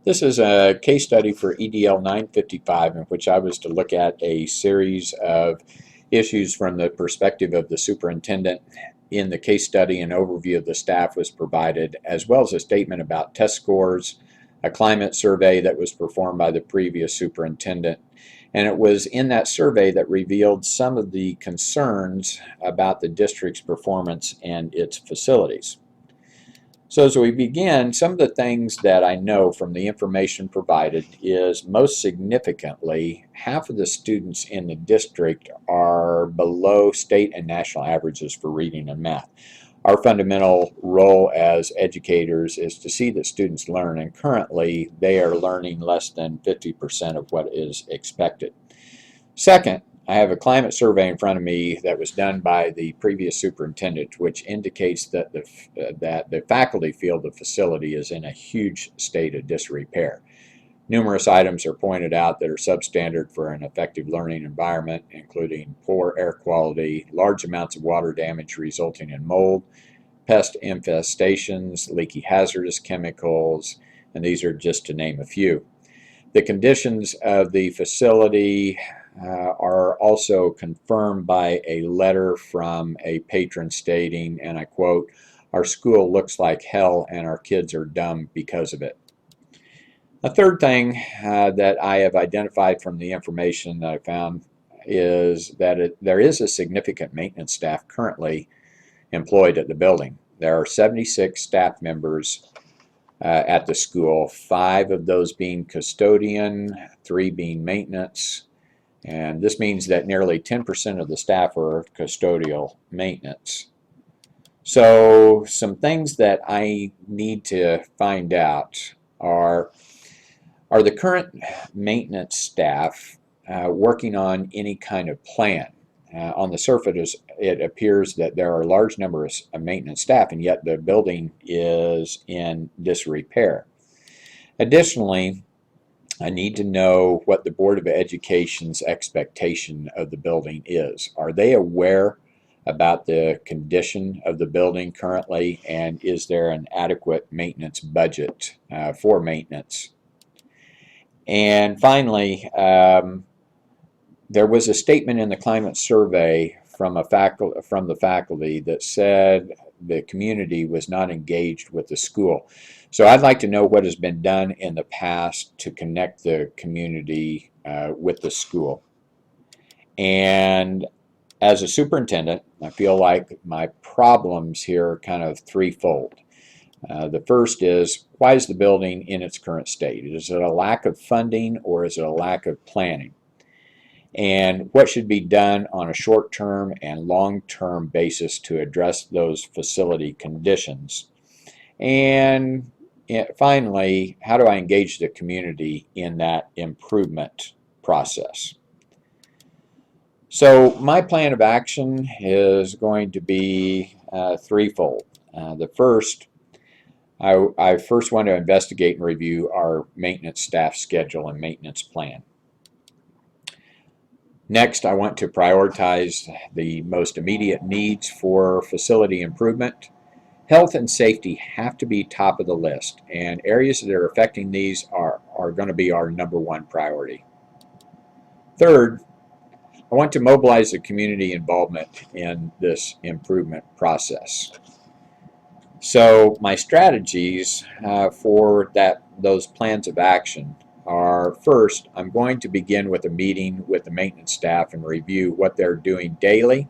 This is a case study for EDL 955 in which I was to look at a series of issues from the perspective of the superintendent. In the case study, an overview of the staff was provided, as well as a statement about test scores, a climate survey that was performed by the previous superintendent. And it was in that survey that revealed some of the concerns about the district's performance and its facilities. So as we begin, some of the things that I know from the information provided is most significantly, half of the students in the district are below state and national averages for reading and math. Our fundamental role as educators is to see that students learn, and currently they are learning less than 50% of what is expected. Second, I have a climate survey in front of me that was done by the previous superintendent, which indicates that the faculty feel the facility is in a huge state of disrepair. Numerous items are pointed out that are substandard for an effective learning environment, including poor air quality, large amounts of water damage resulting in mold, pest infestations, leaky hazardous chemicals, and these are just to name a few. The conditions of the facility are also confirmed by a letter from a patron stating, and I quote, "Our school looks like hell and our kids are dumb because of it." A third thing that I have identified from the information that I found is that there is a significant maintenance staff currently employed at the building. There are 76 staff members at the school, 5 of those being custodian, 3 being maintenance. And this means that nearly 10% of the staff are custodial maintenance. So some things that I need to find out are the current maintenance staff working on any kind of plan? On the surface, it appears that there are a large number of maintenance staff, and yet the building is in disrepair. Additionally, I need to know what the Board of Education's expectation of the building is. Are they aware about the condition of the building currently, and is there an adequate maintenance budget for maintenance? And finally, there was a statement in the climate survey from the faculty that said the community was not engaged with the school. So I'd like to know what has been done in the past to connect the community with the school. And as a superintendent, I feel like my problems here are kind of threefold. The first is, why is the building in its current state? Is it a lack of funding or is it a lack of planning? And what should be done on a short-term and long-term basis to address those facility conditions? And finally, how do I engage the community in that improvement process? So my plan of action is going to be threefold. The first, I first want to investigate and review our maintenance staff schedule and maintenance plan. Next, I want to prioritize the most immediate needs for facility improvement. Health and safety have to be top of the list, and areas that are affecting these are going to be our #1 priority. Third, I want to mobilize the community involvement in this improvement process. So my strategies for those plans of action are, first, I'm going to begin with a meeting with the maintenance staff and review what they're doing daily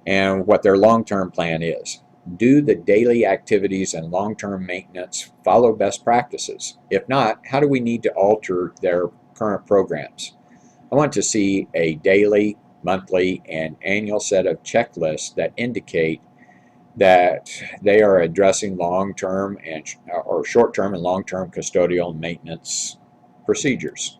and what their long-term plan is. Do the daily activities and long-term maintenance follow best practices? If not, how do we need to alter their current programs? I want to see a daily, monthly, and annual set of checklists that indicate that they are addressing long-term or short-term and long-term custodial maintenance procedures.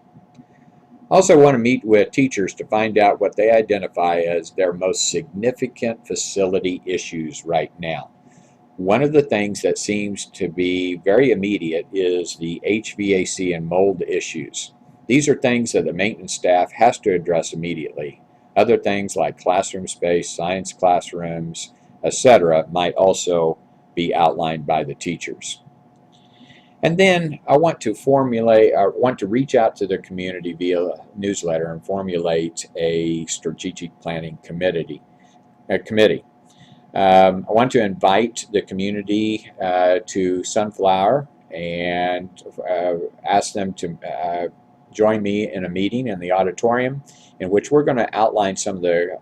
I also want to meet with teachers to find out what they identify as their most significant facility issues right now. One of the things that seems to be very immediate is the HVAC and mold issues. These are things that the maintenance staff has to address immediately. Other things like classroom space, science classrooms, etc. might also be outlined by the teachers. And then I want to reach out to the community via newsletter and formulate a strategic planning committee. I want to invite the community to Sunflower and ask them to join me in a meeting in the auditorium in which we're going to outline some of the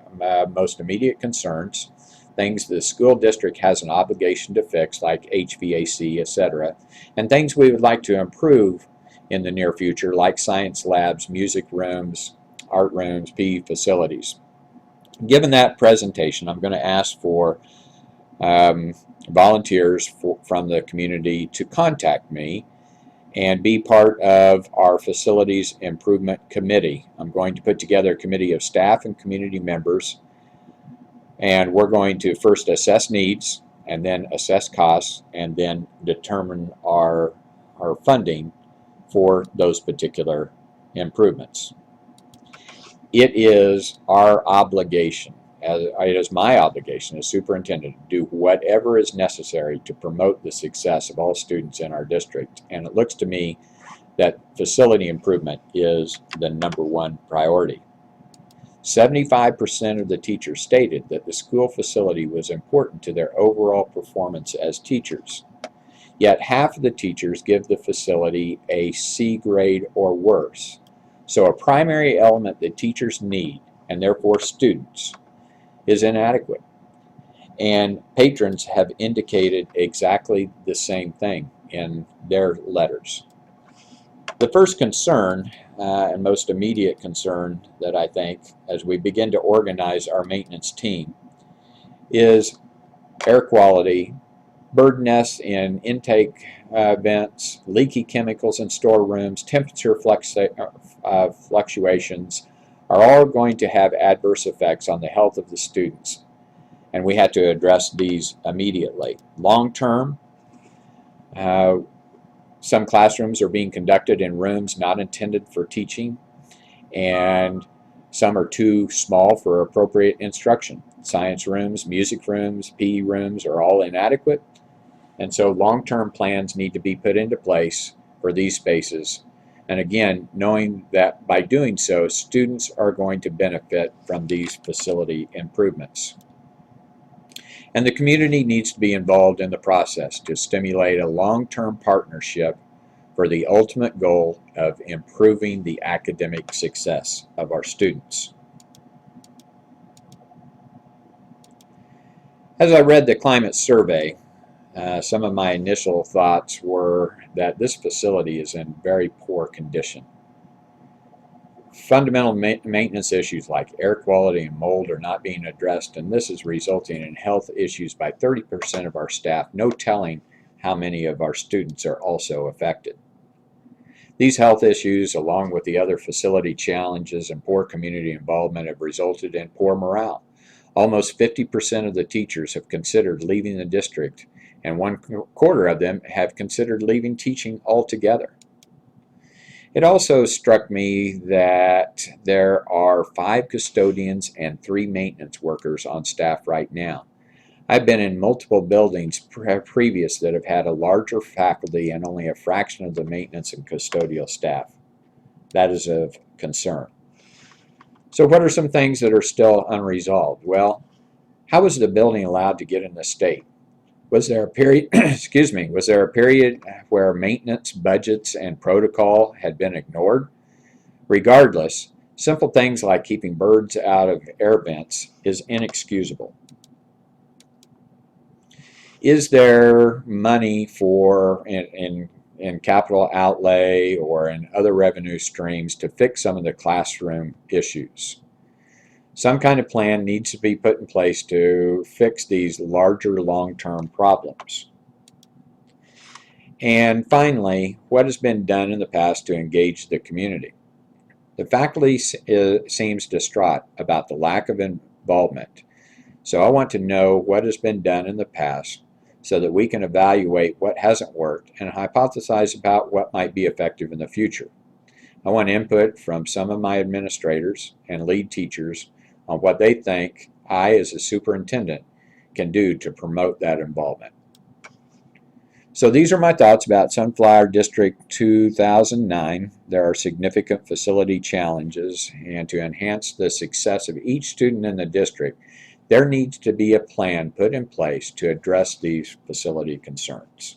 most immediate concerns, things the school district has an obligation to fix, like HVAC, etc., and things we would like to improve in the near future, like science labs, music rooms, art rooms, PE facilities. Given that presentation, I'm going to ask for volunteers from the community to contact me and be part of our facilities improvement committee. I'm going to put together a committee of staff and community members, and we're going to first assess needs and then assess costs and then determine our funding for those particular improvements. It is our obligation, it is my obligation as superintendent, to do whatever is necessary to promote the success of all students in our district. And it looks to me that facility improvement is the #1 priority. 75% of the teachers stated that the school facility was important to their overall performance as teachers. Yet half of the teachers give the facility a C grade or worse. So a primary element that teachers need, and therefore students, is inadequate. And patrons have indicated exactly the same thing in their letters. The first concern, and most immediate concern that I think as we begin to organize our maintenance team, is air quality, bird nests in intake vents, leaky chemicals in storerooms, temperature fluctuations are all going to have adverse effects on the health of the students. And we had to address these immediately. Long term, some classrooms are being conducted in rooms not intended for teaching, and some are too small for appropriate instruction. Science rooms, music rooms, PE rooms are all inadequate, and so long-term plans need to be put into place for these spaces. And again, knowing that by doing so, students are going to benefit from these facility improvements. And the community needs to be involved in the process to stimulate a long-term partnership for the ultimate goal of improving the academic success of our students. As I read the climate survey, some of my initial thoughts were that this facility is in very poor condition. Fundamental maintenance issues like air quality and mold are not being addressed, and this is resulting in health issues by 30% of our staff, no telling how many of our students are also affected. These health issues, along with the other facility challenges and poor community involvement, have resulted in poor morale. Almost 50% of the teachers have considered leaving the district, and 1/4 of them have considered leaving teaching altogether. It also struck me that there are 5 custodians and 3 maintenance workers on staff right now. I've been in multiple buildings previous that have had a larger faculty and only a fraction of the maintenance and custodial staff. That is of concern. So what are some things that are still unresolved? Well, how was the building allowed to get in this state? Was there a period, was there a period where maintenance budgets and protocol had been ignored? Regardless, simple things like keeping birds out of air vents is inexcusable. Is there money for in capital outlay or in other revenue streams to fix some of the classroom issues? Some kind of plan needs to be put in place to fix these larger long-term problems. And finally, what has been done in the past to engage the community? The faculty seems distraught about the lack of involvement. So I want to know what has been done in the past so that we can evaluate what hasn't worked and hypothesize about what might be effective in the future. I want input from some of my administrators and lead teachers on what they think I, as a superintendent, can do to promote that involvement. So these are my thoughts about Sunflower District 2009. There are significant facility challenges, and to enhance the success of each student in the district, there needs to be a plan put in place to address these facility concerns.